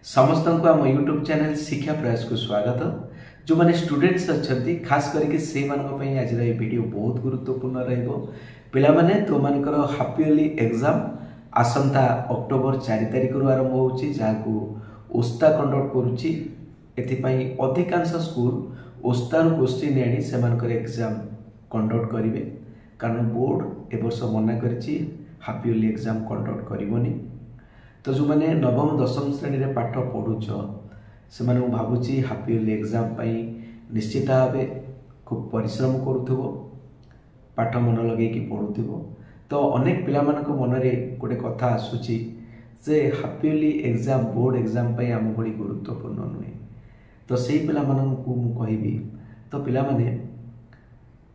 समस्त को आम यूट्यूब चैनल शिक्षा प्रयास को स्वागत। जो मैंने स्टूडेंट्स अच्छा खास करके से आज वीडियो बहुत गुरुत्वपूर्ण रहा माने तो मानकर हाफ इयरली एग्जाम आसंता अक्टोबर 4 तारिख रु आरंभ होची जाको ओस्ता कंडक्ट करूची। एथिपाई अधिकांश स्कूल ओस्तार क्वेश्चन आनी से एग्जाम कंडक्ट करेंगे कारण बोर्ड ए वर्ष मना करिछि हाफ इयरली एग्जाम कंडक्ट करिवोनी। तो जो मैंने नवम दशम श्रेणी रे पाठ पढ़ुच से भावुची हाफ इयरली एग्जाम पाई निश्चित भाव खूब परिश्रम करुथबो पाठ मन लगे कि पढ़ुथबो। तो अनेक पिला मानक मन रे गोटे कथा आसुची जे half yearly exam board exam पाई आम भली गुरुत्वपूर्ण नुहे। तो से पिला मानकु मु कहबी तो पिला माने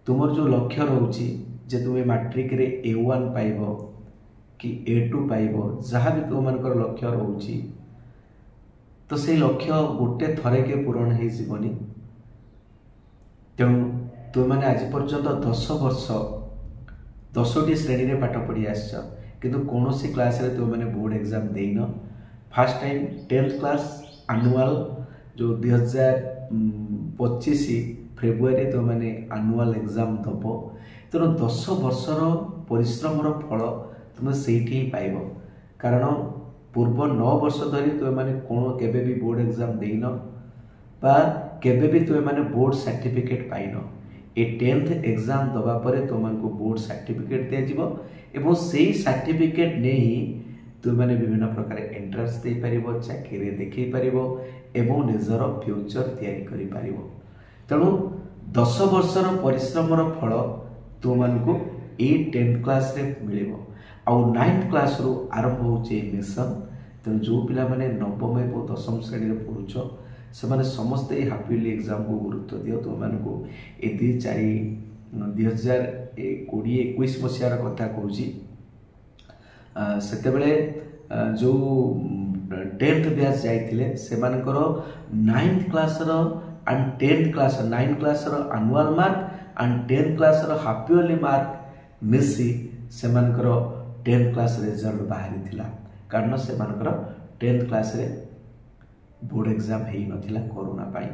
तुमर जो लक्ष्य रोची जे तुम्हें मैट्रिक रे A1 पाइबो कि A2 पाइबो जहाँ भी तुम मानकर लक्ष्य रोची तो से लक्ष्य गोटे थरे के पूरण हो जीवनी। तेणु तुम मैंने आज पर्यंत 10 वर्ष 10टी श्रेणी रे पाठ पढ़ी आस किंतु कौन सी क्लास रे तुम मैंने बोर्ड एग्जाम देन। First time 10th class annual जो 2025 फेब्रुआरी तुम मैंने एनुअल एग्जाम दब। तेणु 10 वर्षर परिश्रमर फल तुम से पाइब कारण पूर्व 9 वर्ष धरी तुम मैंने कौन केबे भी बोर्ड एग्जाम देन बा केबे भी तुम मैंने बोर्ड सर्टिफिकेट पाइन। ए 10th एग्जाम दबा परे तुमको बोर्ड सर्टिफिकेट दिया जिवो एवं सेही सर्टिफिकेट नहीं तुम मैंने विभिन्न प्रकार एंट्रेंस दे पारिबो चाकरी देखै पारिबो एवं निजर फ्यूचर तैयारी करि पारिबो। तेणु 10 वर्षर परिश्रमर फल तुमको ए 10th क्लास रे मिलिबो आउ 9th क्लास रु आरंभ होचे मिशन। तेणु जो पिला माने नवम एवं दशम श्रेणी रे पढ़ुछ से माने समस्ते हाफ इयरली एग्जाम को गुरुत्व दियो। तो मानकु ए 2020-21 मसीहार कथा कहूची सेते बेले जो 10th बैच जाइथिले से मानकर 9th क्लास रो and 10th class 9th class रो annual mark and 10th class रो हाफ इयरली मार्क मिसी से मानकर 10th क्लास रिजल्ट बाहरी थिला कारण से मानकर 10th क्लास रे बोर्ड एग्जाम हेई नथिला कोरोना पाई।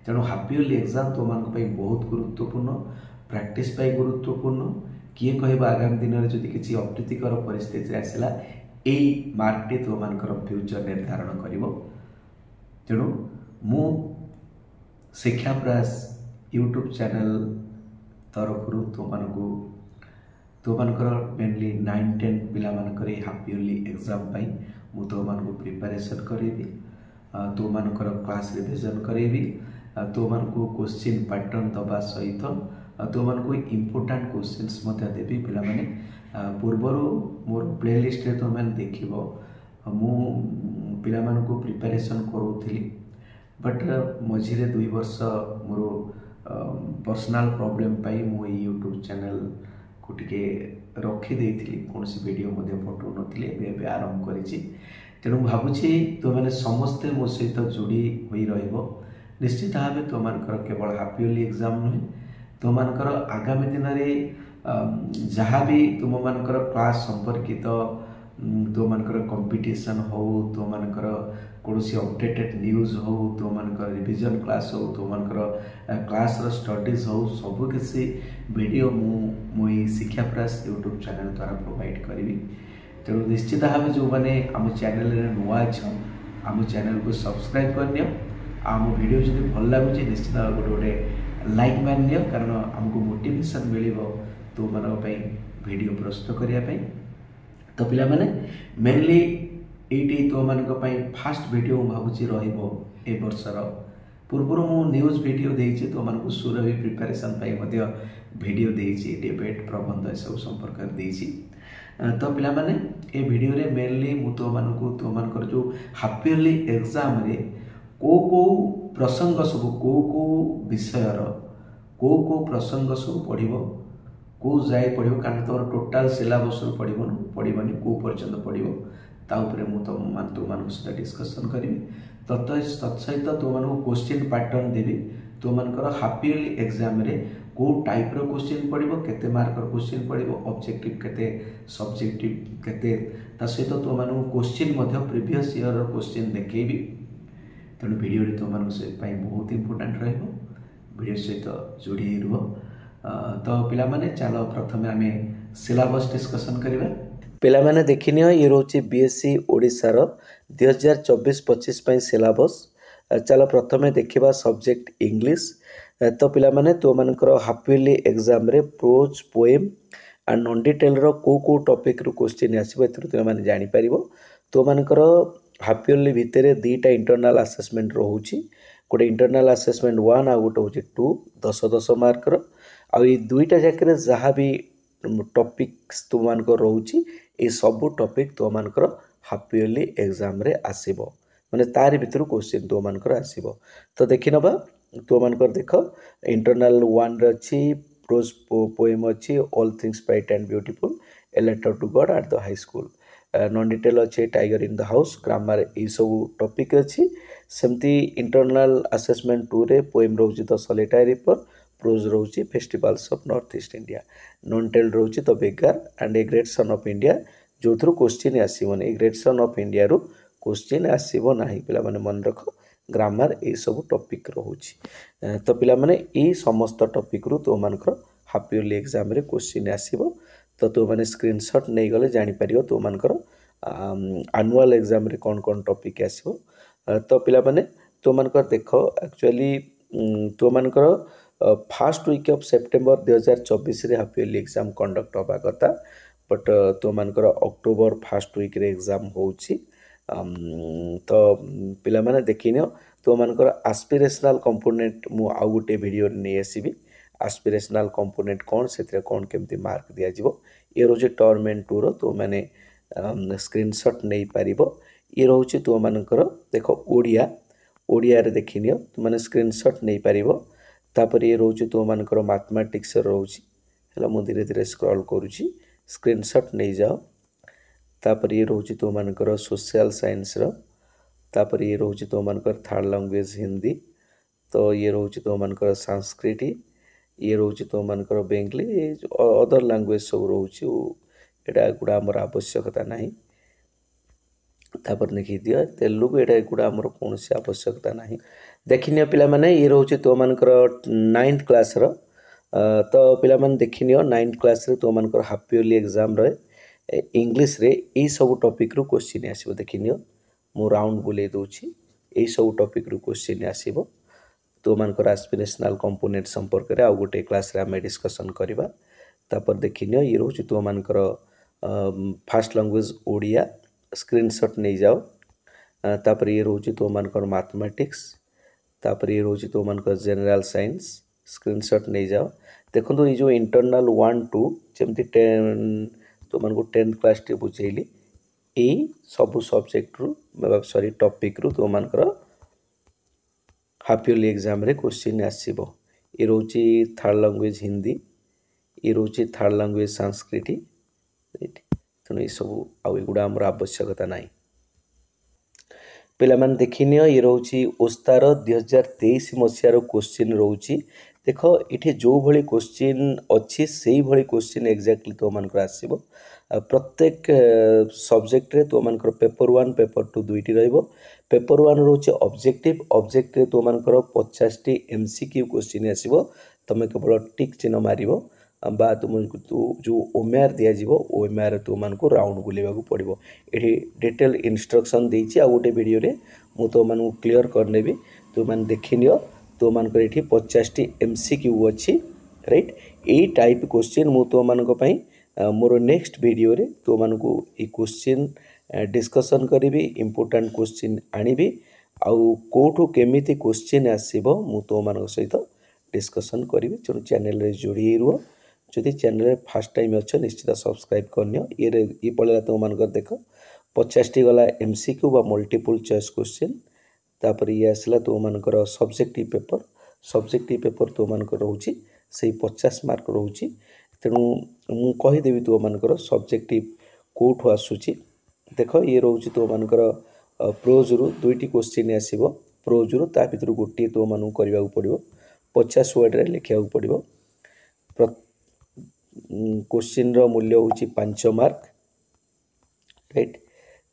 तेणु हाफ इयरली एग्जाम तो मान बहुत गुरुत्वपूर्ण प्रैक्टिस पाई गुरुत्वपूर्ण किए कहबा आगामी दिन में जदि किसी अप्रीतिकर परिस्थिति आसला एई मार्कटी तो मानकर फ्यूचर निर्धारण करिवो। तेणु मु शिक्षा प्रयास यूट्यूब चैनल तरफ तो मानकर मेनली 9-10 पिला मानकर हाफ इयरली एग्जाम पाई मु तो मानको प्रिपरेशन करेबी तो मानकर क्लास रिविजन करेबी तो मानको क्वेश्चन पैटर्न दबा सहित तो मानको इंपोर्टेंट क्वेश्चंस मते देबी पिला माने पूर्वरु मोर प्लेलिस्ट रे तो मैंने देखिबो मु पिला मानको प्रिपरेशन करूथिली बट मझिरे 2 वर्ष मोर पर्सनल प्रॉब्लम पाई मु यूट्यूब चैनल को टिके रखी देइथिली कौन सी वीडियो मध्य पठौ नथिले बे आरंभ करिछि। तेणु भावुछि तो मैंने समस्ते मो सहित जोड़ी होई रहइबो निश्चित भाव तो मानकर केवल हाफ इयरली एग्जाम नुहे तो मानकर आगामी दिन में जहाँ भी तुम मानकर क्लास संपर्कित तो मानकर कंपटीशन हो तो मानकर कौन सी अपडेटेड न्यूज हो तो मानकर रिविजन क्लास हो तो मानकर क्लास रो स्टडीज हो सब किसी वीडियो मु शिक्षा प्रयास यूट्यूब चैनल द्वारा प्रोवाइड करी। तेणु निश्चित भाव जो मैंने आम चैनल नुआ छ आम चैनल को सब्सक्राइब कर नियो आम वीडियो जब भल लगुच निश्चित भाव गोटे गोटे लाइक मार नियो कारण आमको मोटिवेशन मिलिबो तो मन वीडियो प्रस्तुत करने। तो पिला माने मेनली एटी तो मानक फास्ट वीडियो भावुची रहिबो ए वर्षर पूर्व मु न्यूज वीडियो देइछि तो मानक सुरभि प्रिपरेशन पाई मध्य वीडियो देइछि डिबेट प्रबंध सब संपर्क देइछि। तो पिला माने ए वीडियो रे मेनली मु तो मानकर जो हाफ इयरली एग्जाम रे को प्रसंग सब को विषयर को प्रसंग सब पढ़िबो को जाए पढ़िबो कारण तोर टोटल सिलेबस पढ़िबनी को पर्यंत पढ़िबो ता उपरे मु तो मान सहित डिस्कशन करी तत्सहित तो मान क्वेश्चन पैटर्न देवी तो मानकर हाफ इयरली एग्जाम रे को टाइप रो क्वेश्चन पढ़िबो केते मार्क रो क्वेश्चन पढ़िबो ऑब्जेक्टिव केते सब्जेक्टिव केते ता सहित तो मान क्वेश्चन मध्य प्रीवियस ईयर रो क्वेश्चन देखेबी तेणु भिडियो तुम बहुत इंपोर्टाट भिडियो सहित जोड़ी रुह। तो पिला माने चलो प्रथम आम सिलेबस डिस्कसन करवा। पिला माने देखिनि ये रोचे बीएससी ओडिशार 2024-25 सिलेबस। चलो प्रथम देखा सब्जेक्ट इंग्लिश। तो पिला माने तो मानकर हाफ इयरली एग्जाम रे prose poem and non detail रो को टॉपिक रो क्वेश्चन आसीबो एथुर तुम माने जानि परिबो। तो मानकर हाफ इयरली भितर दुईटा इंटरनल असेसमेंट रोची, गोटे इंटरनल असेसमेंट 1 आ गोटे होची 2 10 मार्क रो। आ ये दुईटा जाके जहाँ भी टॉपिक्स तुम मानकर रोची ये सब टॉपिक तुम मानकर हाफ इयरली एग्जाम रे आसीबो, माने तारि भितर क्वेश्चन तुम मानकर आसीबो। तो देखि नबा तुम मानकर देख इंटरनल 1 रे अछि प्रोज पोएम अच्छी all things bright and beautiful, a letter to God at the high school. Non detail अच्छे tiger in the house, grammar ये सब टॉपिक अच्छी। सेमती इंटरनल असेसमेंट 2 रे पोएम रोची द सॉलिटरी रिपर, प्रोज रोची festivals of north east India, non detail रोची the beggar and a great son of India, जो थ्रू क्वेश्चन आसबनी। A great son of India रू क्वेश्चन आसब ना, पिला माने मन रख। ग्रामर ये सब टॉपिक रोची। तो पिला माने ये समस्त टॉपिक रू तो मानकर हाफ इयरली एग्जाम रे क्वेश्चन आसीबो। तो तुम मैंने स्क्रीनशॉट नहीं गले जापर तुम मानकर आनुआल एग्जाम रे कौन कौन टॉपिक आसो। तो पिला माने तुम मानकर देख एक्चुअली तुम मानकर फर्स्ट वीक ऑफ सेप्टेम्बर 2024 रे हाफ इयरली एग्जाम कंडक्ट होगा कथा, बट तुम मानकर अक्टोबर फर्स्ट वीक रे एग्जाम होची। तो पिला माने देखिनियो तुम मानकर एस्पिरेशनल कंपोनेंट मु आउ गोटे वीडियो नहीं आसीबी। एस्पिरेशनल कंपोनेंट कौन से कौन केमती मार्क दिया जिवो, ये रोचे टर्म एंड टू रो तो मैंने स्क्रीनशॉट नहीं पारिबो। ये रोचे तो मानकर देख ओडिया, ओडिया रे देखिनियो तो मैंने स्क्रीनशॉट नहीं पारिबो। तापर ये रोचे तो मानकर मैथमेटिक्स रोची हैला, मु धीरे धीरे स्क्रॉल करूची, स्क्रीनशॉट नहीं जाओ। तापर ये रोचे तो मानकर सोशल साइंस रो। तापर ये रोचे तो मानकर थर्ड लैंग्वेज हिंदी। तो ये रोचे तो मानकर संस्कृत, ये रोचे तो मानकर बेंगली, अदर लैंग्वेज सब रोचे एटा गुड़ा आमर आवश्यकता नहीं। तापर देखी दियो तेलुगु, एटा गुड़ा आमर कौन से आवश्यकता नहीं। देखिनियो पिला माने ये रोचे तो मानकर 9th क्लास रो। तो पिला माने देखिनियो 9th क्लास रे तो मानकर हाफ इयरली एग्जाम रहे इंग्लिश रे ई सब टॉपिक रू क्वेश्चन आसीबो। देखिनियो मु राउंड बुले दोची, ए सब टॉपिक रू क्वेश्चन आसीबो। तो मानकर एस्पिरेशनल कंपोनेंट संपर्क रे आउ गोटे क्लास रे आमे डिस्कशन करबा। तापर देखिनियो ये रोची तो मानकर फर्स्ट लैंग्वेज ओडिया, स्क्रीनशॉट नहीं जाओ। तापर ये रोची तो मानकर मैथमेटिक्स। तापर ये रोची तो मानकर जनरल साइंस, स्क्रीनशॉट नहीं जाओ। देखो ये जो इंटरनल 1 2 जमती 10 तो मानको 10th क्लास टे बुझेली, यही सब सब्जेक्ट रू सॉरी टॉपिक रू तो मानकर हाफ इयरली एग्जाम रे क्वेश्चन आसीबो। ये रोची थर्ड लैंग्वेज हिंदी, ये रोचे थर्ड लैंग्वेज संस्कृत। तेणु ये सब आउ एगुड़ा आमर आवश्यकता नहीं। पिला माने देखिनियो ये रोची ओस्तार 2023 मसीहार क्वेश्चन रोची। देख ये जो भली क्वेश्चन अच्छी से भली क्वेश्चन एक्जाक्टली तो मानकर आसीबो। प्रत्येक सब्जेक्ट रे तो मानकर पेपर 1 पेपर 2 दुईटी रहइबो। पेपर 1 रोचे ऑब्जेक्टिव, ऑब्जेक्टिव तो मानकर 50 टी एमसीक्यू क्वेश्चन आसीबो। तमे केवल टिक चिन्ह मारिबो बा तुमको जो ओएमआर दिया जीवो ओएमआर तुम मानको राउंड बुलेवा को पड़िबो। एठी डिटेल इंस्ट्रक्शन देछि आ गोटे वीडियो रे मु तो मानू क्लियर कर नेबी, तो मान देखिनियो तो मानकर एठी 50 टी एमसीक्यू अछि राइट। ए टाइप क्वेश्चन मु तो मानको पई मोर नेक्स्ट वीडियो रे तो मानको ए क्वेश्चन डिस्कशन करिवि, इंपोर्टेंट क्वेश्चन आनिबि आउ कोठो केमिति क्वेश्चन आसीबो मु तो मानको सहित डिस्कशन करिवि। तेणु चैनल रे जोड़ी रुह। जदि चैनल फर्स्ट टाइम अच्छे निश्चित सब्सक्राइब करनियो। ये पड़ेगा तुम मानकर देख 50 टी गला एमसीक्यू बा मल्टीपल चॉइस क्वेश्चन। तापर ये आसला तुम मानकर सब्जेक्टिव पेपर, सब्जेक्टिव पेपर तुम मानकर रोची से 50 मार्क रोची। तेणु मु कहीदेवी तुम मानकर सब्जेक्टिव कोठो आसुची। देख ये रोची तुम मानकर प्रोज रु दुईटी क्वेश्चन आसीबो। प्रोज रु ता भितर गोटे तुम मानू करबा को पड़िबो, 50 वर्ड रे लिखिया को पड़िबो। क्वेश्चन रो मूल्य होची 5 मार्क राइट।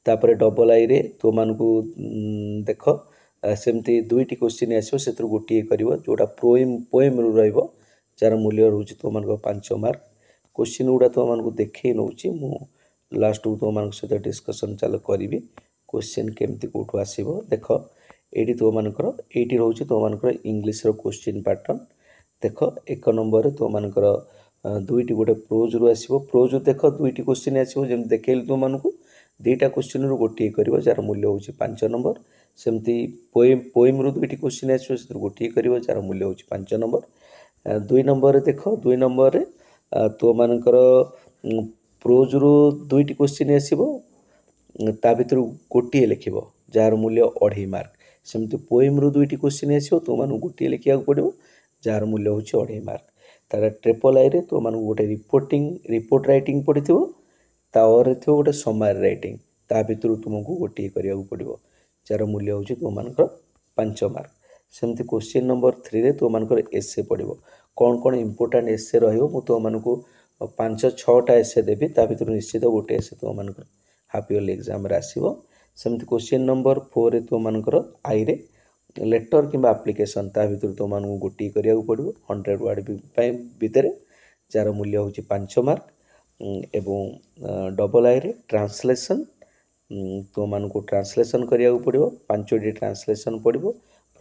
तापर डबल आई रे तो मानकू देख सेमती दुईटी क्वेश्चन आसो से गोटे कर जोटा पोएम रु रही जार मूल्य रोचे तुम 5 मार्क क्वेश्चन गुड़ा तुम देखे नौ लास्ट को तुम सहित डिस्कसन चल करी क्वेश्चन केमती कौटू आसो देख ये तुमकर ये रोचे तुमको इंग्लीश क्वेश्चन पैटर्न देख एक नंबर तुमकर दुईटी गोटे प्रोज रु आसो प्रोज देख दुईटी क्वेश्चन आसो जमी देखली तुमको दुईटा क्वेश्चन रु गोटे कर जार मूल्य हूँ 5 नंबर सेमती पोएम रु दुईटी क्वेश्चन आसो से गोटे कर जार मूल्य हूँ 5 नंबर 2 नंबर देख 2 नंबर तुमकर प्रोज रु दुईटी क्वेश्चन आसो ता भर गोटे लिख जार मूल्य 2.5 मार्क सेमती पोएम रु दुईटी क्वेश्चन आसो तुम गोटे लिखा पड़ो जार मूल्य हूँ 2.5 मार्क तार ट्रिपल आई तुम गोटे रिपोर्ट राइटिंग पढ़ी तावर गोटे समारी राइटिंग ता भर तुमको गोटे करा पड़ो जार मूल्य हूँ तुमको 5 मार्क सेमती क्वेश्चन नंबर 3 रे तुमको एसे पड़ो कौन कौन इंपोर्टाट एसे रुमको 5-6टा एसे देवी ता भर निश्चित गोटे एसे तुमको हाफ इयरली एग्जाम आसो सेमती क्वेश्चन नंबर 4 तुमको आई रे लेटर कि आप्लिकेसन ता भर तुमको गोटे करा पड़ो 100 वर्ड भितर जार मूल्य हूँ 5 मार्क एवं डबल आई रे ट्रांसलेशन तुमको ट्रांसलेशन करा पड़ो 5टी ट्रांसलेशन पड़ो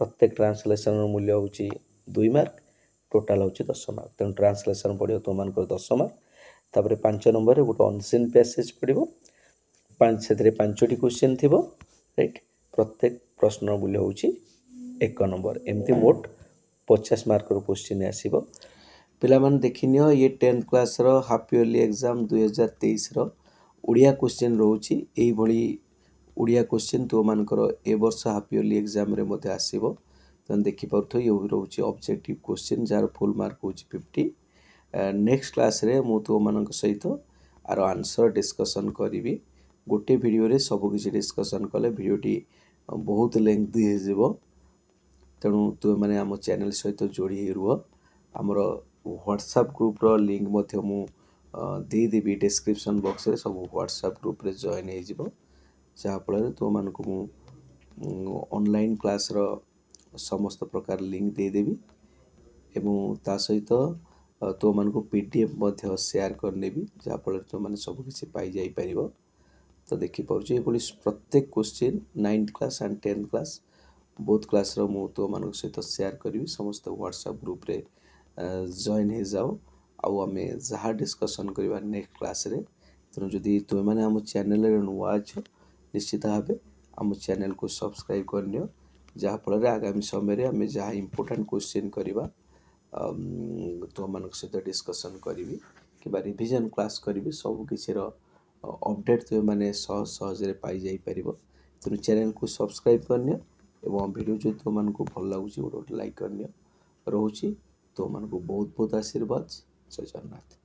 प्रत्येक ट्रांसलेशन मूल्य हूँ 2 मार्क टोटाल हूँ 10 मार्क तेणु ट्रांसलेशन पड़ो तुमको 10 मार्क तापर 5 नंबर गोटे अनसीन पैसेज पड़ो 5टी क्वेश्चन थी राइट प्रत्येक प्रश्न मूल्य हूँ 1 नंबर एमती मोट 50 मार्क क्वेश्चन आसो पिलामान देखिन ये 10th class half yearly exam 2023 Odia question रोची यही ओडिया क्वेश्चन तुमकर ए वर्ष हाफ इयरली एग्जाम रे मध्य आसीबो तुम देखि पारथो ये रोची ऑब्जेक्टिव क्वेश्चन जार फुल मार्क हूँ 50 नेक्स्ट क्लास रे मु तुम सहित आर आंसर डिस्कसन करी गोटे वीडियो रे सब किसी डिस्कसन कले वीडियोटी बहुत लेंथी हो तेणु तुम मैंने आम चैनल सहित जोड़ी रुह आमर व्हाट्सएप ग्रुप रो लिंक मध्य मु देदेवी डिस्क्रिप्शन बॉक्स रे सब व्हाट्सएप ग्रुप रे जॉइन हो जहाँफल तुमको मु ऑनलाइन क्लास रो समस्त प्रकार लिंक देदेवी एवं ता सहित तुमको पीडीएफ मध्य शेयर करनेबी जहाँफल तुमने सब किसी पाई जाई परिबो तो देखिपुर ये प्रत्येक question 9th class and 10th class both class रो मु तुम सहित शेयर करी समस्त व्हाट्सएप ग्रुप रे जॉइन हो जाओ आउ आम जहाँ डिस्कसन करवा नेक्स्ट क्लास रे तेणु जदि तुम मैंने आम चैनल नुआ अच्छ निश्चित भाव आम चैनल को सब्सक्राइब कर जहाँफल आगामी समय आम जहाँ इम्पोर्टाट क्वेश्चन करवा तुम सहित डिस्कसन करी कि रिविजन क्लास करी सबकिछिर अपडेट तुम मैंने सहज पाई जाई परिबो तेणु चैनल को सब्सक्राइब करनियो एवं वीडियो जो तुमको भल लगुच गोटे लाइक करनियो रोची तुमको बहुत बहुत आशीर्वाद जय जगन्नाथ।